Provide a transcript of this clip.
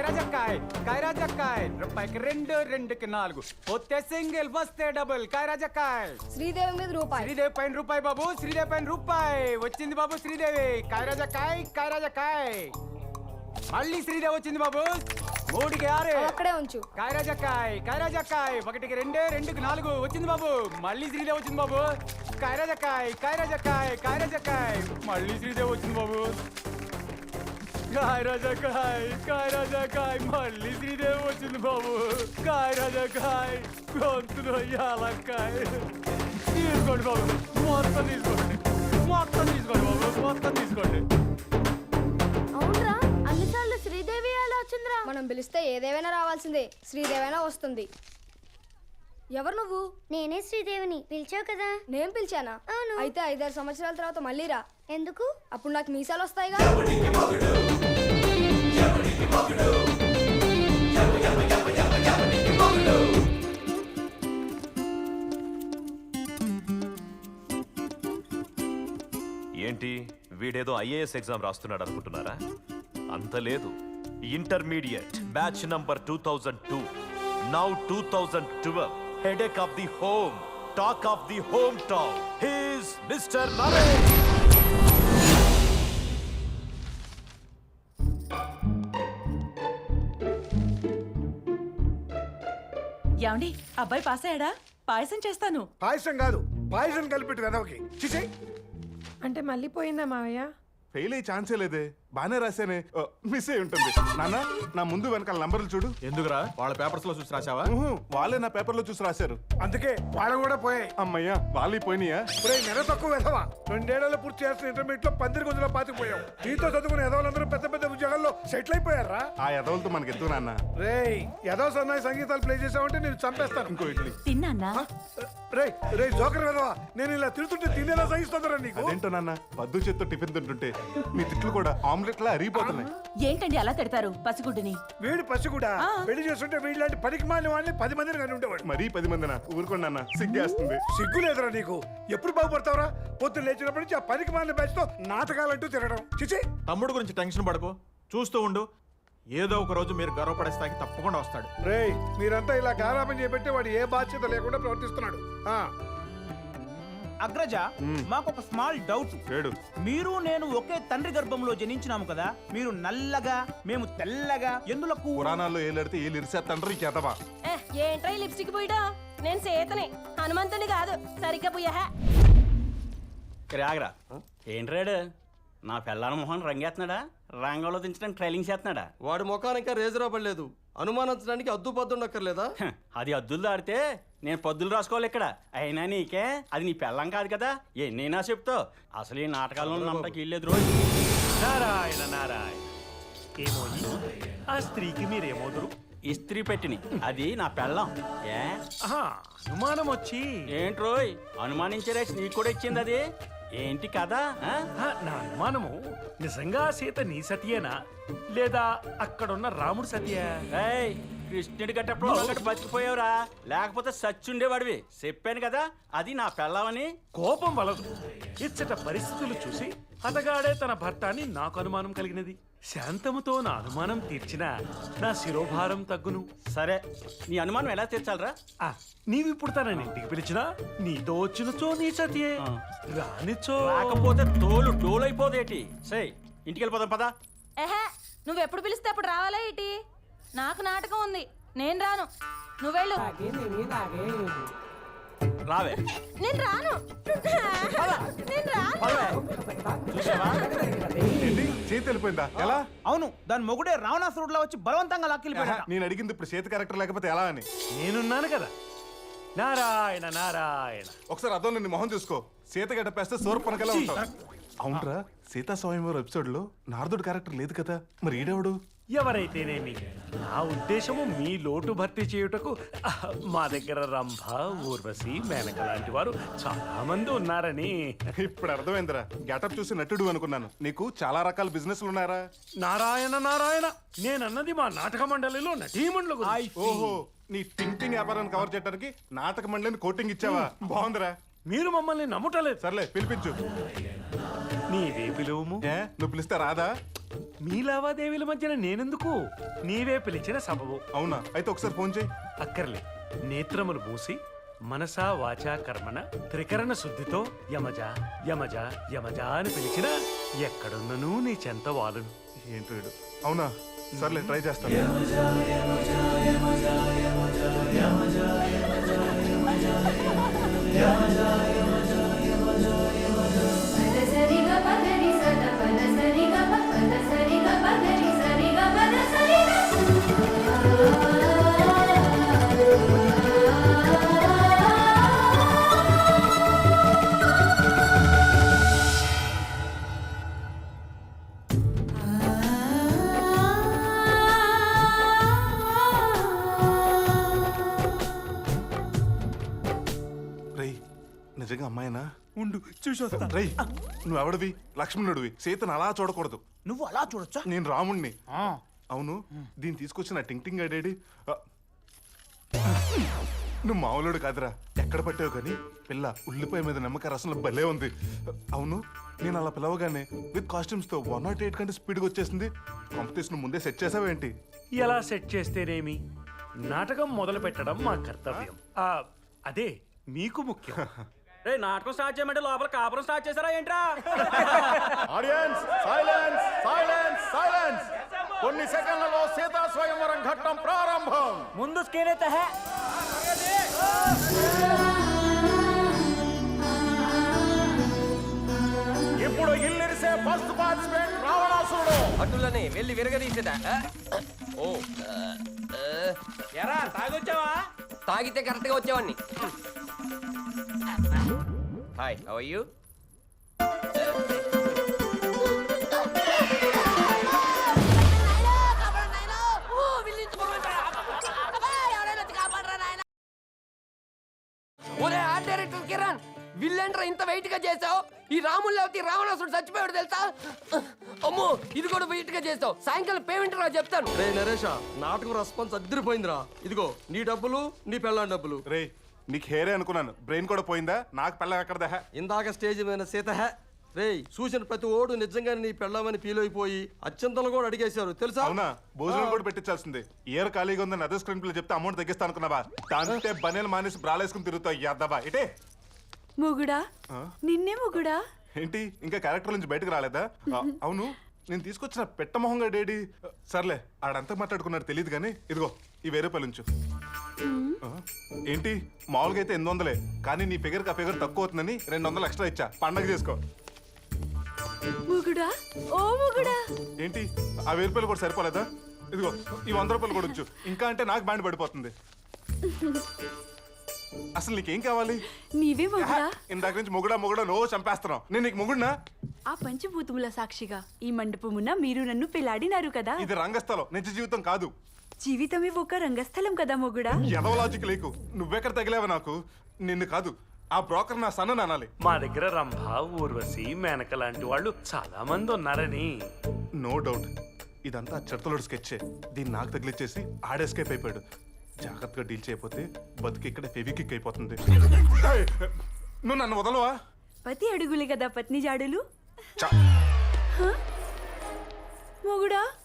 కాయరాజక్కాయ్ కాయరాజక్కాయ్ రూపాయికి రెండు రెండుకి నాలుగు వస్తే సింగిల్ వస్తే డబుల్ కాయరాజక్కాయ్ శ్రీదేవి మీద రూపాయి. శ్రీదేవి పైన రూపాయి బాబు, శ్రీదేవి పైన రూపాయి వచ్చింది బాబు. శ్రీదేవి కాయరాజక్కాయ్ కాయరాజక్కాయ్ మళ్ళీ శ్రీదేవి వచ్చింది బాబు. మూడుకి ఆరు అక్కడే ఉంచు. కాయరాజక్కాయ్ కాయరాజక్కాయ్ ఒకటికి రెండే రెండుకి నాలుగు వచ్చింది బాబు. మళ్ళీ శ్రీదేవి వచ్చింది బాబు. కాయరాజక్కాయ్ కాయరాజక్కాయ్ కాయరాజక్కాయ్ మళ్ళీ శ్రీదేవి వచ్చింది బాబు. కాయరాజక్కాయ్ కాయరాజక్కాయ్ మళ్ళీ శ్రీదేవి వచ్చింది బాబు. కాయరాజక్కాయ్ గొంతులో యాలక్కాయ్ తీసుకోండి బాబు. మొత్తం తీసుకోండి, మొత్తం తీసుకోండి బాబు, మొత్తం తీసుకోండి. అవునరా అన్నిసార్లు శ్రీదేవి ఎలా వచ్చిందిరా? మనం పిలిస్తే ఏదేమైనా రావాల్సిందే. శ్రీదేవైనా వస్తుంది. ఎవరు నువ్వు? నేనే శ్రీదేవిని. పిలిచావు కదా? నేను పిలిచానా? అవును. అయితే 5-6 సంవత్సరాల తర్వాత మళ్ళీ రా. ఎందుకు? అప్పుడు నాకు మీసాలు వస్తాయిగా. ఏంటి వీడేదో ఐఏఎస్ ఎగ్జామ్ రాస్తున్నాడు అనుకుంటున్నారా? అంత లేదు. Intermediate batch number 2002 now 2012 headache of the home, talk of the home town. He is mister Naresh. ఏమండి అబ్బాయి పాస్ అయ్యాడా? పాయసం చేస్తాను. పాయసం కాదు, పాయసం కలిపెట్టి వెదవకి చిచే. అంటే మళ్ళీ పోయిందా మావయ్య? ఫెయిల్ అయ్యే ఛాన్సే లేదే. బానే రాశానే, మిస్ అయి ఉంటుంది. నాన్న, నా ముందు వెనకాల నంబర్లు చూడు. ఎందుకురా? వాళ్ళ పేపర్స్ లో చూసి రాసావా? వాళ్ళే నా పేపర్ లో చూసి రాశారు. అందుకే వాళ్ళు కూడా పోయాయి. అమ్మయ్యా, వాళ్ళు పోయినాయా? నెల తక్కువ వెదవా. 2 ఏళ్లలో పూర్తి చేస్తున్న ఇంటర్మీడియట్ లో 10 రోజుల్లో పాతిపోయాం. నీతో చదువుకున్న ఎదవలందరూ పెద్ద పెద్ద ఉద్యోగాల్లో సెటిల్ అయిపోయారా? ఆ ఎదవలతో మనకి ఎందుకు నాన్న? రేయ్, ఎదవ సన్నాయి సంగీతాలు ప్లే చేసావంటే నేను చంపేస్తాను. ఇంకో ఇడ్లీ తిన్నా. రే రే జోకర్ వెదవా, నేను ఇలా తిరుగుతుంటే తినేలా సహిస్తుందరా నీకు? అదేంటో నాన్న, పద్దు చేత్తో టిఫిన్ తింటుంటే మీ తిట్లు కూడా ఆమ్లెట్ లా అరిగిపోతున్నాయి. ఏంటండి అలా తిడతారు పసిగుడ్డుని? వీడు పసి కూడా పెళ్లి చేస్తుంటే వీళ్ళంటి పనికి మాలిన వాళ్ళని 10 మందిని కానీ ఉండేవాడు. మరీ 10 మందినా? ఊరుకోండి నాన్న, సిగ్గేస్తుంది. సిగ్గు లేదురా నీకు? ఎప్పుడు బాగుపడతావురా? పొద్దున్న లేచినప్పటి నుంచి ఆ పనికి మాలిన బ్యాచ్ తో నాటకాలంటూ తిరగడం చిచి. తమ్ముడు గురించి టెన్షన్ పడకు, చూస్తూ ఉండు. ఏదో ఒక రోజు మీరు గర్వపడే స్థాయికి తప్పకుండా వస్తాడు. రేయ్, మీరంతా ఇలా గారాబం చేపెట్టి వాడు ఏ బాధ్యత లేకుండా ప్రవర్తిస్తున్నాడు. అగ్రజ, మాకు ఒక స్మాల్ డౌట్. మీరు నేను ఒకే తండ్రి గర్భంలో జనించినాము కదా, మీరు నల్లగా మేము తెల్లగా ఎందులకు? పురాణాల్లో ఏలడితే ఏలు ఇరిసేత్తండ్రు ఈ చేతవా. ఏంట్రా లిప్స్టిక్ పోయిడా? నేను సేతనే, హనుమంతుని కాదు. సరిగ్గా పోయా. రాగరా ఏంట్రాడు నా పిల్లల మొహన్ రంగేస్తున్నాడా? రంగంలో దించడానికి ట్రైలింగ్ చేస్తున్నాడా? వాడి ముఖానికి ఇంకా రేజర్ అవ్వలేదు. అనుమానించడానికి అద్దు పద్దు ఉండక్కర్లేదా? అది అద్దులు దాడితే నేను పద్దులు రాసుకోవాలి ఇక్కడ. అయినా నీకే అది నీ పెళ్ళం కాదు కదా, ఎన్నైనా చెప్తావు. అసలు ఈ నాటకాల్లో నమ్మటానికి వెళ్ళలేదు రోజు. నారాయణ నారాయణ. ఏమో ఆ స్త్రీకి మీరేమోదురు? ఇస్త్రీ పెట్టిని, అది నా పెళ్ళం. ఏ అనుమానం వచ్చి? ఏంట్రోయ్ అనుమానించే రేస్ నీకు కూడా ఇచ్చింది అది? ఏంటి కదా? నా అనుమానము నిజంగా సీత నీ సతియేనా లేదా అక్కడున్న రాముడు సతియా? కృష్ణుడి గట్టప్పుడు బతికిపోయావురా, లేకపోతే సచ్చుండేవాడివి. చెప్పాను కదా అది నా పెళ్ళమని. కోపం వలదు. ఇచ్చట పరిస్థితులు చూసి అతగాడే తన భర్త అని నాకు అనుమానం కలిగినది. శాంతముతో నా అనుమానం తీర్చినా నా శిరోభారం తగ్గును. సరే, నీ అనుమానం ఎలా తీర్చాలరా? నీవిప్పుడు తనని ఇంటికి పిలిచినా నీతో వచ్చినచో నీ సతియే, రానిచో రాకపోతే తోలు డోలైపోదేటి. సరే ఇంటికి వెళ్ళిపోదాం పదా. నువ్వెప్పుడు పిలిస్తే అప్పుడు రావాలా ఏంటి? నాకు నాటకం ఉంది, నేను రాను. నువ్వెళ్ళు. రావే. నేను రాను. చేతి వెళ్ళిపోయిందా? ఎలా? అవును, దాని మొగుడే రావణాసురుడిలా వచ్చి బలవంతంగా లాక్కెళ్ళిపోయాడు. నేను అడిగింది ఇప్పుడు చేతి క్యారెక్టర్ లేకపోతే ఎలా అని. నేనున్నాను కదా. నారాయణ నారాయణ. ఒకసారి అదో నీ మొహం చూసుకో. సీత గడపేస్తే సూర్పనకలా ఉంటావు. అవునరా, సీతా స్వయంవరం ఎపిసోడ్ లో నారదుడు క్యారెక్టర్ లేదు కదా, మరి ఈడెవడు? ఎవరైతేనేమి, నా ఉద్దేశము మీ లోటు భర్తీ చేయుటకు మా దగ్గర రంభ, ఊర్వశి, మేనక లాంటి వారు చాలా మంది ఉన్నారని. ఇప్పుడు అర్థమైందిరా. గెటప్ చూసి నటుడు అనుకున్నాను. నీకు చాలా రకాల బిజినెస్లు ఉన్నారా? నారాయణ నారాయణ. నేనన్నది మా నాటక మండలిలో నటీమణుల గురించి. ఓహో, నీ టింగ్ వ్యాపారాన్ని కవర్ చేయడానికి నాటక మండలిని కోటింగ్ ఇచ్చావా? బాగుందిరా. మీరు మమ్మల్ని నమ్ముటలేదు. సర్లే పిలిపించు. నీవే పిలువుము. ఏ నువ్వు పిలిస్తే రాదా? మీ లావాదేవీల మధ్యన నేనెందుకు? నీవే పిలిచిన సబబు. అవునా? అయితే ఒకసారి ఫోన్ చేయి. అక్కర్లే. నేత్రములు మూసి మనసా వాచా కర్మణ త్రికరణ శుద్ధితో యమజ యమజ యమజ అని పిలిచిన ఎక్కడున్నను నీ చెంత వాలును. ఏంటి వీడు? అవునా? సర్లే ట్రై చేస్తాను. రేయ్ నిజంగా అమ్మాయినా? ఉండు చూసొస్తా. రేయ్ నువ్వెవడివి? లక్ష్మణుడివి. సీతను అలా చూడకూడదు. నువ్వు అలా చూడొచ్చా? నేను రాముణ్ణి. అవును దీన్ని తీసుకొచ్చిన టింగ్ టింగ్ అడేడి. నువ్వు మామూలుడు కాదురా. ఎక్కడ పట్టావు కానీ పిల్ల ఉల్లిపాయ మీద నిమ్మకాయ రసంలో భలే ఉంది. అవును నేను అలా పిలవగానే విత్ కాస్ట్యూమ్స్ తో 108 కంటే స్పీడ్గా వచ్చేసింది. కాంపిటీషన్ ముందే సెట్ చేసావేంటి? ఎలా సెట్ చేస్తేనేమి, నాటకం మొదలు పెట్టడం మా కర్తవ్యం. అదే మీకు ముఖ్యం. రే నాటకం స్టార్ట్ చేయమంటే లోపల కాపురం స్టార్ట్ చేశారా ఏంట్రా? Audience silence silence silence. కొన్ని సెకండ్లలో సీతా స్వయంవరం ఘట్టం ప్రారంభం. ముందు స్క్రీన్ అయితే ఇప్పుడు ఇల్లిరిసే ఫస్ట్ పార్టిసిపెంట్ రావణాసురుడు. అటులనే వెళ్ళి విరగదీసేదా? ఓ ఎరా తాగొచ్చావా? తాగితే కరెక్ట్ గా వచ్చేవాడిని. Hi how are you? ఒరే ఆర్ట్ డైరెక్టర్ కిరణ్, విల్లన్ రా ఇంత వెయిట్ గా చేసావు. ఈ రాములు లేకపోతే రావణాసుడు చచ్చిపోయాడు తెలుసా? అమ్మో ఇది కూడా వెయిట్ గా చేస్తావు. సాయంకాలం పేమెంట్ రా చెప్తాను. రే నరేష నాటకం రెస్పాన్స్ అదిరిపోయిందిరా. ఇదిగో నీ డబ్బులు నీ పెళ్ళాం డబ్బులు. రే నీకు హేరే అనుకున్నాను. బ్రెయిన్ కూడా పోయిందా? నాకు పెళ్ళ ఎక్కడదా? ఇందాక స్టేజ్ మీద సీత రే చూసిన ప్రతి ఓడు నిజంగానే నీ పెళ్ళామని ఫీల్ అయిపోయి అత్యంతలు కూడా అడిగేశారు తెలుసా? అవునా? భోజనం కూడా పెట్టించాల్సింది. ఇయర్ ఖాళీగా ఉందని అదే స్క్రీన్ ప్లే చెప్తే అమౌంట్ తగ్గిస్తా అనుకున్నావా? దాంటే బనేలు మానేసి బ్రాలేసుకుని తిరుగుతావు యాదవా. ఇటే మొగుడా నిన్నే మొగుడా. ఏంటి ఇంకా క్యారెక్టర్ నుంచి బయటకు రాలేదా? అవును నేను తీసుకొచ్చిన పెట్టమొహంగా డేడీ. సర్లే ఆడంతా మాట్లాడుకున్నాడు తెలియదు కానీ ఇదిగో ఈ 1000 రూపాయలు ఉంచు. ఏంటి మామూలుగా అయితే 800, కానీ నీ ఫిగర్కి ఆ ఫిగర్ తక్కువ అవుతుందని 200 ఎక్స్ట్రా ఇచ్చా. పండగ చేసుకో. మొగుడా ఓ మొగుడా. ఏంటి ఆ 1000 రూపాయలు కూడా సరిపోలేదా? ఇదిగో ఈ 100 రూపాయలు కూడా ఉంచు. ఇంకా అంటే నాకు బ్యాండ్ పడిపోతుంది. అసలు నీకేం కావాలి? నీవే మొగుడా. ఇందాక నుంచి మొగుడా మొగుడా నో చంపేస్తున్నావు. నేను నీకు మొగుడినా? ఆ పంచభూతముల సాక్షిగా ఈ మండపమున మీరు నన్ను పెళ్లాడినారు కదా. ఇది రంగస్థలం, నిజ జీవితం కాదు. జీవితమే ఒక రంగస్థలం కదా మొగుడా. ఎదవ లాజిక్ లేకు. నువ్వెక్కడ తగిలేవా నాకు? నిన్ను కాదు ఆ బ్రోకర్ నా సన్న అనాలి. మా దగ్గర రంభ ఊర్వశి మేనక లాంటి వాళ్ళు చాలా మంది ఉన్నారని. నో డౌట్ ఇదంతా చిడతలోడు స్కెచ్చే. దీన్ని నాకు తగిలిచ్చేసి ఆడెస్కేప్ అయిపోయాడు. జాగ్రత్తగా డీల్ చేయకపోతే బతుకు ఇక్కడ ఫెవికిక్ అయిపోతుంది. నువ్వు నన్ను వదలవా? పతి అడుగులే కదా పత్ని జాడులు. చా. మొగుడా